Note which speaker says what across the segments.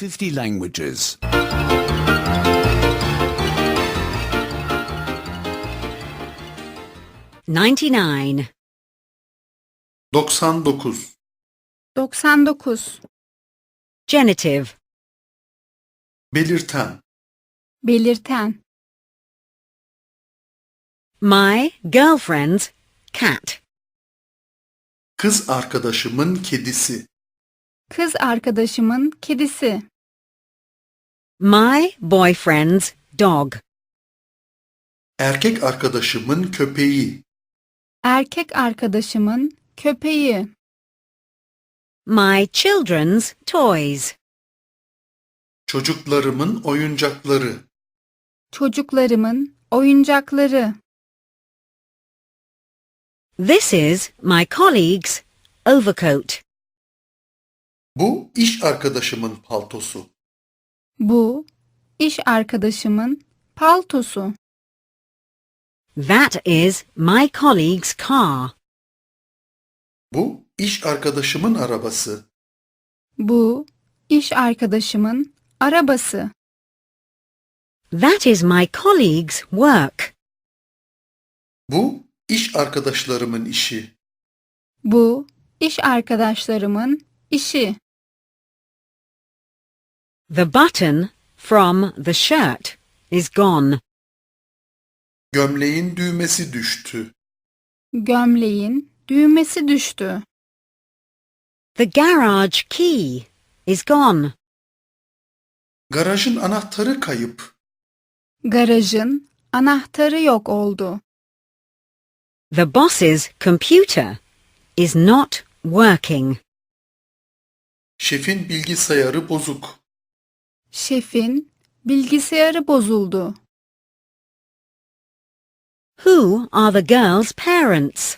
Speaker 1: 50 languages.
Speaker 2: 99.
Speaker 3: 99.
Speaker 4: 99.
Speaker 2: Genitive.
Speaker 3: Belirten.
Speaker 4: Belirten.
Speaker 2: My girlfriend's cat.
Speaker 3: Kız arkadaşımın kedisi.
Speaker 4: Kız arkadaşımın kedisi.
Speaker 2: My boyfriend's dog.
Speaker 3: Erkek arkadaşımın köpeği.
Speaker 4: Erkek arkadaşımın köpeği.
Speaker 2: My children's toys.
Speaker 3: Çocuklarımın oyuncakları.
Speaker 4: Çocuklarımın oyuncakları.
Speaker 2: This is my colleague's overcoat.
Speaker 3: Bu iş arkadaşımın paltosu.
Speaker 4: Bu iş arkadaşımın paltosu.
Speaker 2: That is my colleague's car.
Speaker 3: Bu iş arkadaşımın arabası.
Speaker 4: Bu iş arkadaşımın arabası.
Speaker 2: That is my colleague's work.
Speaker 3: Bu iş arkadaşlarımın işi.
Speaker 4: Bu iş arkadaşlarımın işi.
Speaker 2: The button from the shirt is gone.
Speaker 3: Gömleğin düğmesi düştü.
Speaker 4: Gömleğin düğmesi düştü.
Speaker 2: The garage key is gone.
Speaker 3: Garajın anahtarı kayıp.
Speaker 4: Garajın anahtarı yok oldu.
Speaker 2: The boss's computer is not working.
Speaker 3: Şefin bilgisayarı bozuk.
Speaker 4: Şefin bilgisayarı bozuldu.
Speaker 2: Who are the girl's parents?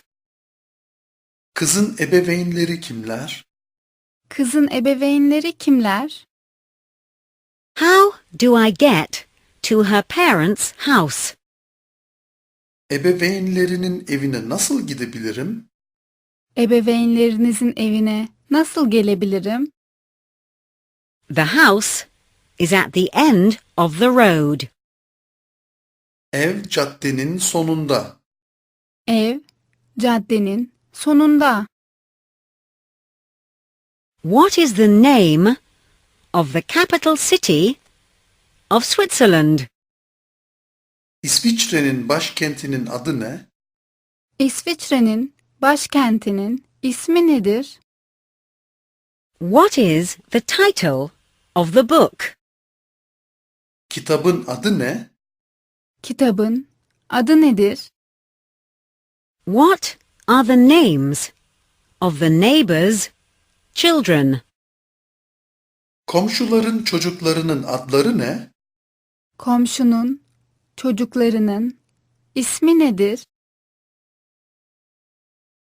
Speaker 3: Kızın ebeveynleri kimler?
Speaker 4: Kızın ebeveynleri kimler?
Speaker 2: How do I get to her parents' house?
Speaker 3: Ebeveynlerinin evine nasıl gidebilirim?
Speaker 4: Ebeveynlerinizin evine nasıl gelebilirim?
Speaker 2: The house is at the end of the road.
Speaker 3: Ev caddenin sonunda.
Speaker 4: Ev caddenin sonunda.
Speaker 2: What is the name of the capital city of Switzerland?
Speaker 3: İsviçre'nin başkentinin adı ne?
Speaker 4: İsviçre'nin başkentinin ismi nedir?
Speaker 2: What is the title of the book?
Speaker 3: Kitabın adı ne?
Speaker 4: Kitabın adı nedir?
Speaker 2: What are the names of the neighbors' children?
Speaker 3: Komşuların çocuklarının adları ne?
Speaker 4: Komşunun çocuklarının ismi nedir?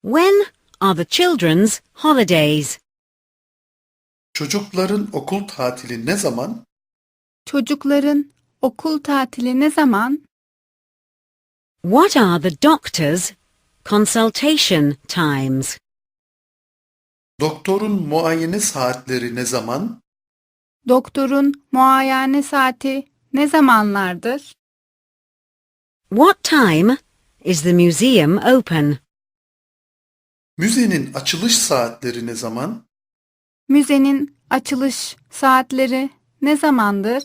Speaker 2: When are the children's holidays?
Speaker 3: Çocukların okul tatili ne zaman?
Speaker 4: Çocukların okul tatili ne zaman?
Speaker 2: What are the doctor's consultation times?
Speaker 3: Doktorun muayene saatleri ne zaman?
Speaker 4: Doktorun muayene saati ne zamanlardır?
Speaker 2: What time is the museum open?
Speaker 3: Müzenin açılış saatleri ne zaman?
Speaker 4: Müzenin açılış saatleri ne zamandır?